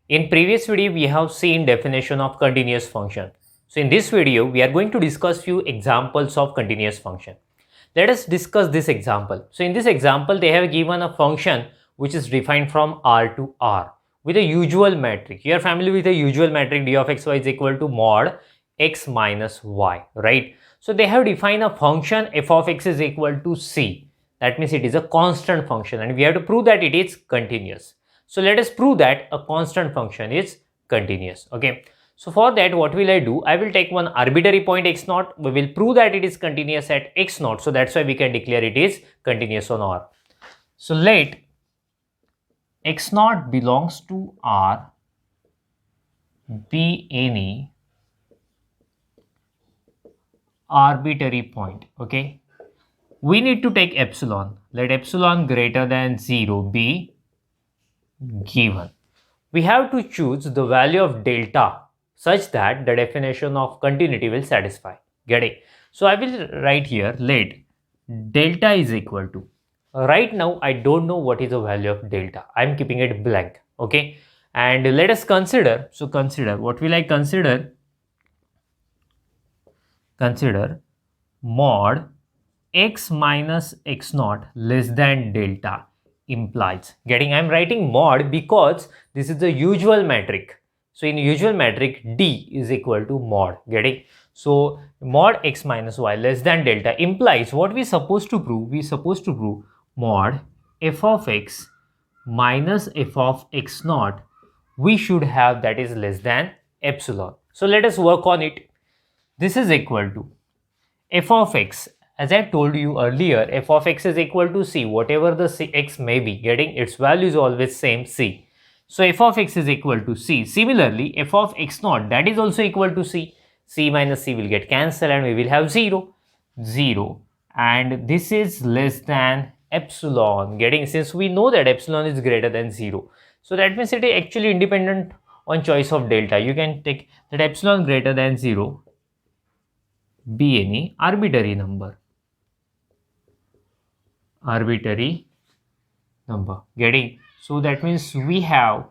In previous video, we have seen definition of continuous function. So in this video, we are going to discuss few examples of continuous function. Let us discuss this example. So in this example, they have given a function which is defined from R to R with a usual metric. You are familiar with the usual metric d of xy is equal to mod x minus y, right? So they have defined a function f of x is equal to c. That means it is a constant function and we have to prove that it is continuous. So let us prove that a constant function is continuous. Okay. So for that, what will I do? I will take one arbitrary point x naught. We will prove that it is continuous at x naught. So that's why we can declare it is continuous on R. So let x naught belongs to R be any arbitrary point. Okay. We need to take epsilon. Let epsilon greater than 0 be given. We have to choose the value of delta such that the definition of continuity will satisfy. Get it? So I will write here, let delta is equal to, right now I don't know what is the value of delta. I am keeping it blank. Okay. And let us consider, so consider, what will I consider? Consider mod x minus x naught less than delta implies. Getting, I'm writing mod because this is the usual metric. So in usual metric, d is equal to mod. Getting? So mod x minus y less than delta implies what we supposed to prove? We supposed to prove mod f of x minus f of x naught we should have that is less than epsilon. So let us work on it. This is equal to f of x. As I told you earlier, f of x is equal to c, whatever the x may be. Getting? Its value is always same, c. So f of x is equal to c. Similarly, f of x naught, that is also equal to c. C minus c will get cancelled and we will have 0. 0. And this is less than epsilon. Getting? Since we know that epsilon is greater than 0. So that means it is actually independent on choice of delta. You can take that epsilon greater than 0 be any arbitrary number. Arbitrary number. Getting? So that means we have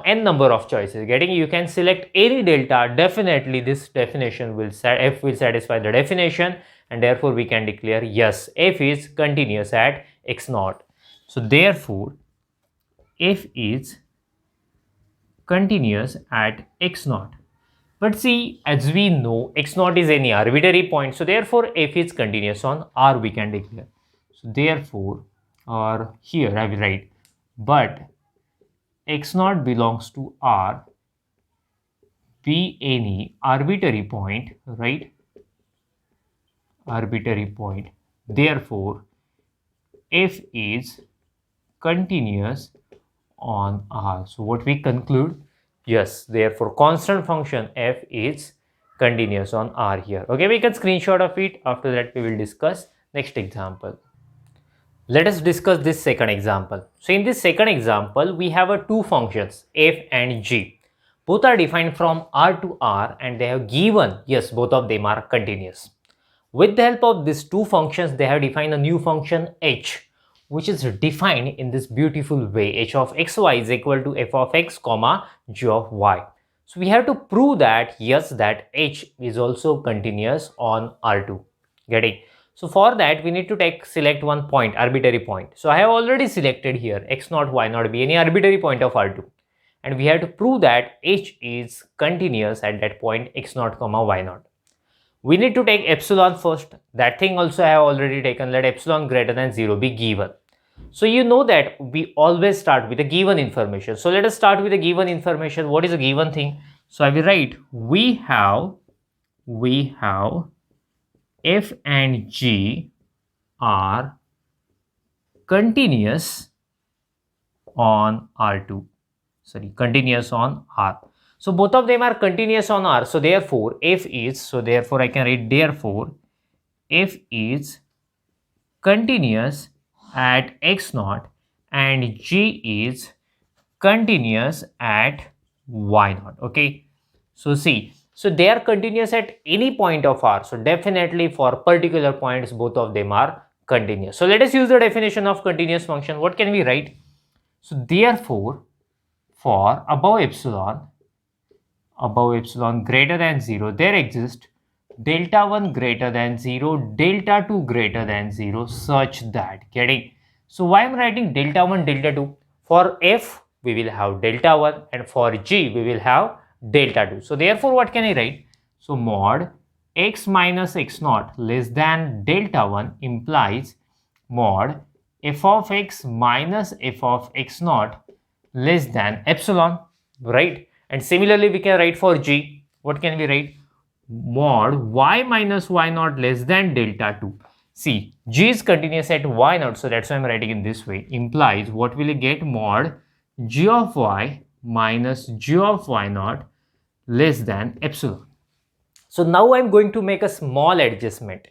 n number of choices. Getting? You can select any delta. Definitely this definition will f will satisfy the definition and therefore we can declare yes, f is continuous at x naught. So therefore f is continuous at x naught. But see, as we know, x naught is any arbitrary point. So therefore, f is continuous on R we can declare. So therefore, or here I will write, but x naught belongs to R be any arbitrary point, right? Arbitrary point. Therefore, f is continuous on R. So what we conclude? Yes, therefore constant function f is continuous on R here. Okay, we can screenshot of it. After that, we will discuss next example. Let us discuss this second example. So in this second example, we have two functions f and g. Both are defined from R to R and they have given, yes, both of them are continuous. With the help of these two functions, they have defined a new function h, which is defined in this beautiful way. H of xy is equal to f of x comma g of y. So we have to prove that yes, that h is also continuous on R2. Getting? So for that we need to select one point, arbitrary point. So I have already selected here x naught y naught be any arbitrary point of R2. And we have to prove that h is continuous at that point x naught comma y naught. We need to take epsilon first. That thing also I have already taken. Let epsilon greater than 0 be given. So you know that we always start with the given information. So let us start with the given information. What is a given thing? So I will write we have f and g are continuous on R2. Sorry, continuous on R. So both of them are continuous on R. So therefore f is, so therefore I can write therefore f is continuous at x naught and g is continuous at y naught. Okay. So see, so they are continuous at any point of R. So definitely for particular points, both of them are continuous. So let us use the definition of continuous function. What can we write? So therefore for above epsilon greater than 0, there exists delta 1 greater than 0, delta 2 greater than 0, such that, getting? So why I'm writing delta 1, delta 2? For f, we will have delta 1, and for g, we will have delta 2. So therefore, what can I write? So mod x minus x naught less than delta 1 implies mod f of x minus f of x naught less than epsilon, right? And similarly, we can write for g. What can we write? Mod y minus y naught less than delta 2. See, g is continuous at y naught, so that's why I'm writing in this way. Implies what will you get? Mod g of y minus g of y naught less than epsilon. So now I'm going to make a small adjustment.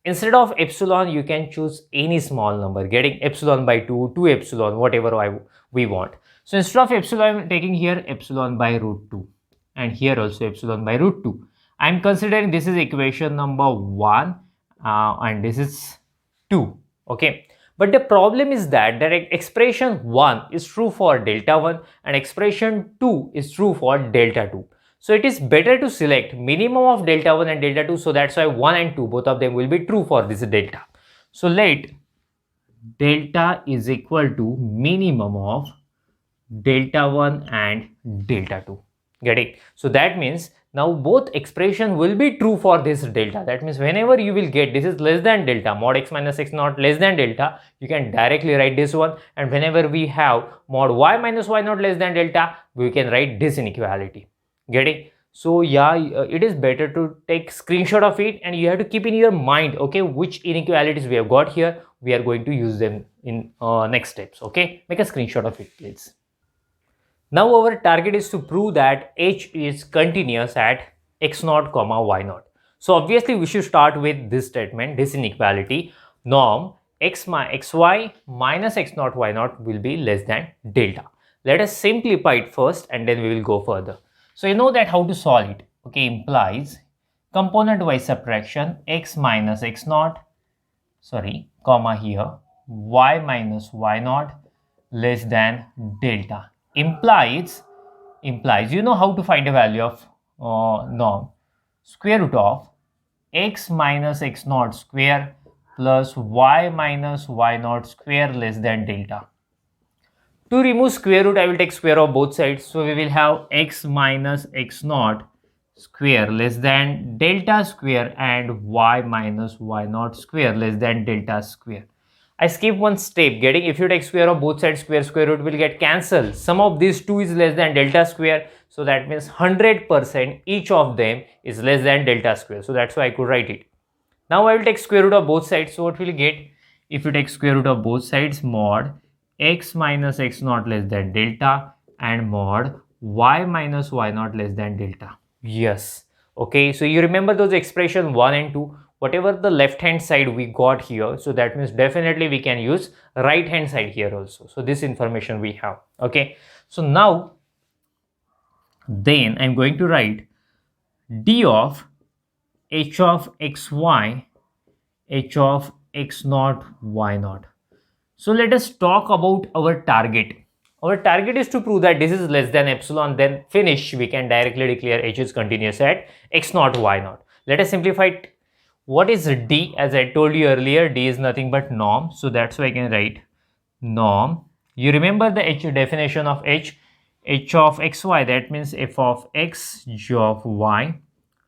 Instead of epsilon, you can choose any small number, getting epsilon by 2, 2 epsilon, whatever we want. So instead of epsilon, I'm taking here epsilon by root 2, and here also epsilon by root 2. I'm considering this is equation number 1 and this is 2. Okay. But the problem is that expression 1 is true for delta 1 and expression 2 is true for delta 2. So it is better to select minimum of delta 1 and delta 2. So that's why 1 and 2, both of them will be true for this delta. So let delta is equal to minimum of delta 1 and delta 2. Getting? So that means now both expression will be true for this delta. That means whenever you will get this is less than delta, mod x minus x naught less than delta, you can directly write this one. And whenever we have mod y minus y naught less than delta, we can write this inequality. Getting? So yeah, it is better to take screenshot of it, and you have to keep in your mind, okay, which inequalities we have got here. We are going to use them in next steps. Okay, make a screenshot of it, please. Now our target is to prove that h is continuous at x naught comma y naught. So obviously we should start with this statement, this inequality, norm xy minus x naught y naught will be less than delta. Let us simplify it first and then we will go further. So you know that how to solve it. Okay, implies component wise subtraction x minus x naught, comma here, y minus y naught less than delta. Implies you know how to find a value of norm. Square root of x minus x naught square plus y minus y naught square less than delta. To remove square root, I will take square of both sides. So we will have x minus x naught square less than delta square and y minus y naught square less than delta square. I skip one step, getting if you take square of both sides, square root will get cancelled. Sum of these two is less than delta square. So that means 100% each of them is less than delta square. So that's why I could write it. Now I will take square root of both sides. So what will you get? If you take square root of both sides, mod x minus x naught less than delta and mod y minus y naught less than delta. Yes. Okay. So you remember those expressions 1 and 2. Whatever the left hand side we got here, so that means definitely we can use right hand side here also. So this information we have. Okay. So now then I'm going to write d of h of xy, h of x naught, y naught. So let us talk about our target. Our target is to prove that this is less than epsilon, then finish. We can directly declare h is continuous at x naught, y naught. Let us simplify it. What is d? As I told you earlier, d is nothing but norm. So that's why I can write norm. You remember the h definition of h of xy, that means f of x, g of y,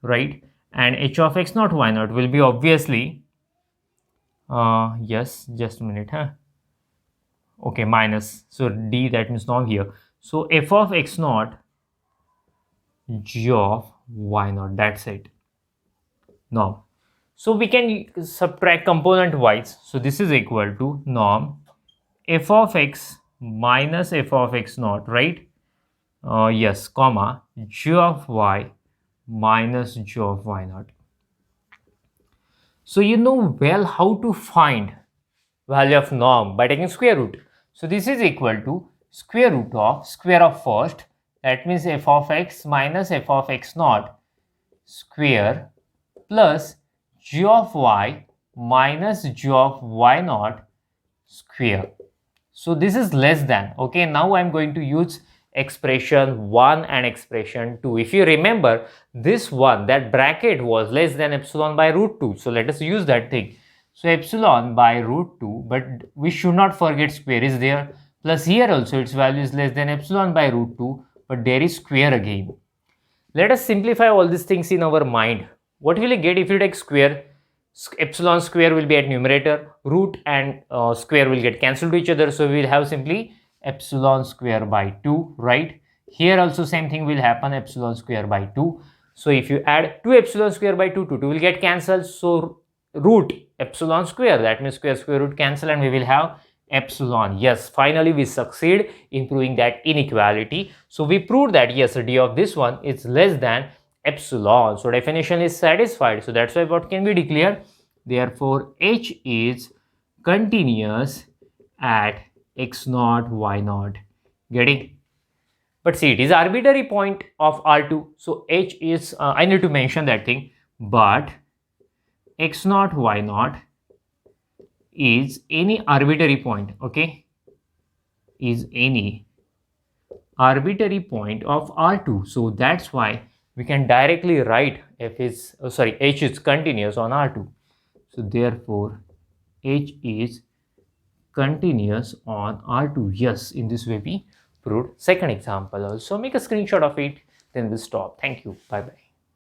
right? And h of x naught, y naught will be obviously, yes, just a minute, okay, minus. So d, that means norm here. So f of x naught, g of y naught, that's it, norm. So we can subtract component wise. So this is equal to norm f of x minus f of x naught, right? Yes, comma g of y minus g of y naught. So you know well how to find value of norm by taking square root. So this is equal to square root of square of first, that means f of x minus f of x naught square plus g of y minus g of y naught square. So this is less than. Okay, now I'm going to use expression 1 and expression 2. If you remember, this one, that bracket was less than epsilon by root 2. So let us use that thing. So epsilon by root 2, but we should not forget square is there. Plus here also its value is less than epsilon by root 2, but there is square again. Let us simplify all these things in our mind. What will you get if you take square? Epsilon square will be at numerator, root and square will get cancelled to each other. So we will have simply epsilon square by 2, right? Here also same thing will happen, epsilon square by 2. So if you add 2 epsilon square by 2 to 2 will get cancelled. So root epsilon square, that means square root cancel, and we will have epsilon. Yes, finally we succeed in proving that inequality. So we proved that yes, d of this one is less than epsilon. So definition is satisfied. So that's why what can be declared? Therefore h is continuous at x0 y0. Getting? But see, it is arbitrary point of R2. So h is I need to mention that thing, but x0 y0 is any arbitrary point, okay, is any arbitrary point of R2. So that's why we can directly write h is continuous on R2. So therefore h is continuous on R2. Yes, in this way we proved second example also. Make a screenshot of it, then we'll stop. Thank you. Bye bye.